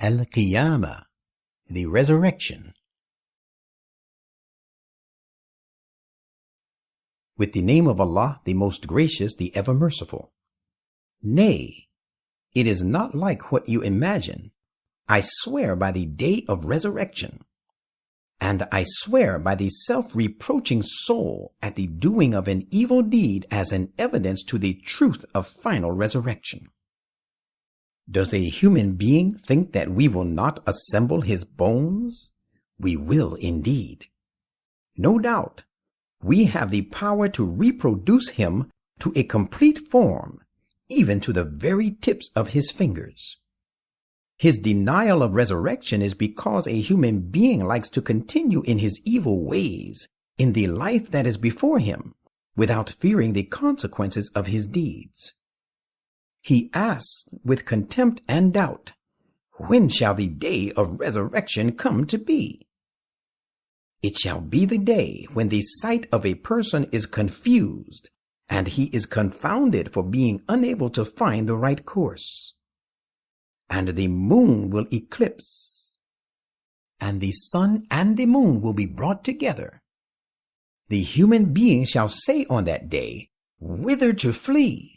Qiyamah, the resurrection. With the name of Allah, the most gracious, the ever merciful. Nay, it is not like what you imagine. I swear by the day of resurrection, and I swear by the self-reproaching soul at the doing of an evil deed as an evidence to the truth of final resurrection. Does a human being think that we will not assemble his bones? We will indeed. No doubt, we have the power to reproduce him to a complete form, even to the very tips of his fingers. His denial of resurrection is because a human being likes to continue in his evil ways in the life that is before him, without fearing the consequences of his deeds. He asks with contempt and doubt, when shall the day of resurrection come to be? It shall be the day when the sight of a person is confused, and he is confounded for being unable to find the right course. And the moon will eclipse, and the sun and the moon will be brought together. The human being shall say on that day, whither to flee?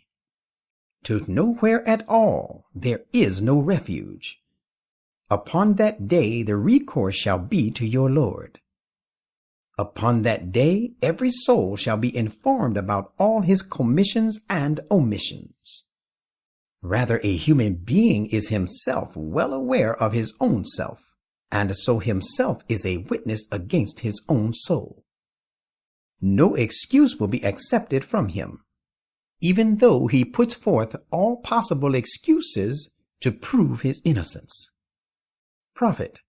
To nowhere at all, there is no refuge. Upon that day the recourse shall be to your Lord. Upon that day every soul shall be informed about all his commissions and omissions. Rather, a human being is himself well aware of his own self, and so himself is a witness against his own soul. No excuse will be accepted from him, even though he puts forth all possible excuses to prove his innocence. Prophet,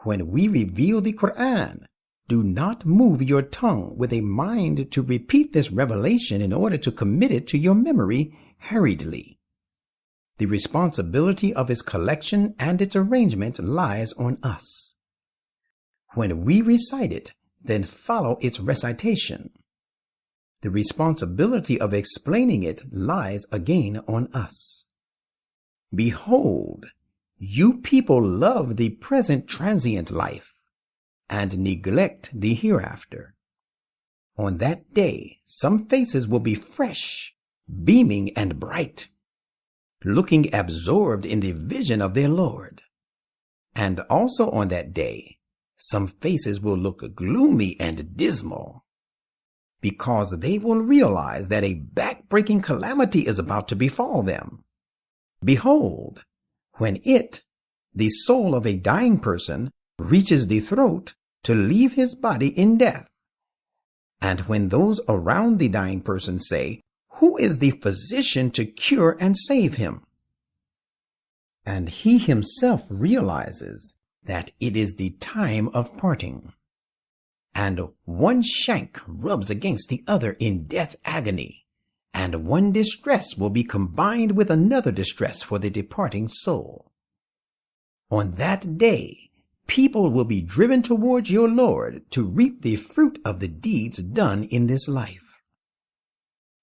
when we reveal the Qur'an, do not move your tongue with a mind to repeat this revelation in order to commit it to your memory hurriedly. The responsibility of its collection and its arrangement lies on us. When we recite it, then follow its recitation. The responsibility of explaining it lies again on us. Behold, you people love the present transient life and neglect the hereafter. On that day, some faces will be fresh, beaming and bright, looking absorbed in the vision of their Lord. And also on that day, some faces will look gloomy and dismal, because they will realize that a backbreaking calamity is about to befall them. Behold, when it, the soul of a dying person, reaches the throat to leave his body in death, and when those around the dying person say, who is the physician to cure and save him? And he himself realizes that it is the time of parting, and one shank rubs against the other in death agony, and one distress will be combined with another distress for the departing soul. On that day, people will be driven towards your Lord to reap the fruit of the deeds done in this life.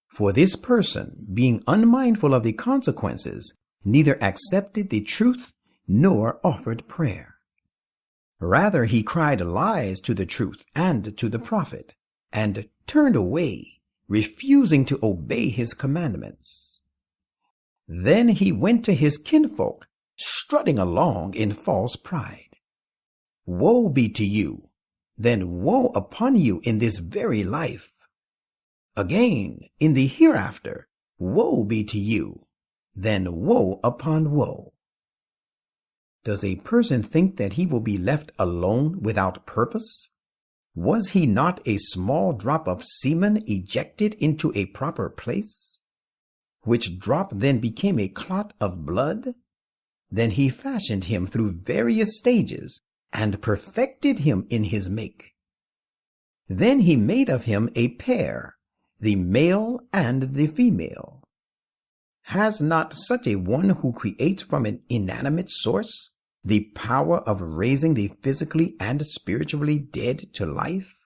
For this person, being unmindful of the consequences, neither accepted the truth nor offered prayer. Rather, he cried lies to the truth and to the prophet, and turned away, refusing to obey his commandments. Then he went to his kinfolk, strutting along in false pride. Woe be to you, then woe upon you in this very life. Again, in the hereafter, woe be to you, then woe upon woe. Does a person think that he will be left alone without purpose? Was he not a small drop of semen ejected into a proper place, which drop then became a clot of blood? Then he fashioned him through various stages and perfected him in his make. Then he made of him a pair, the male and the female. Has not such a one who creates from an inanimate source the power of raising the physically and spiritually dead to life?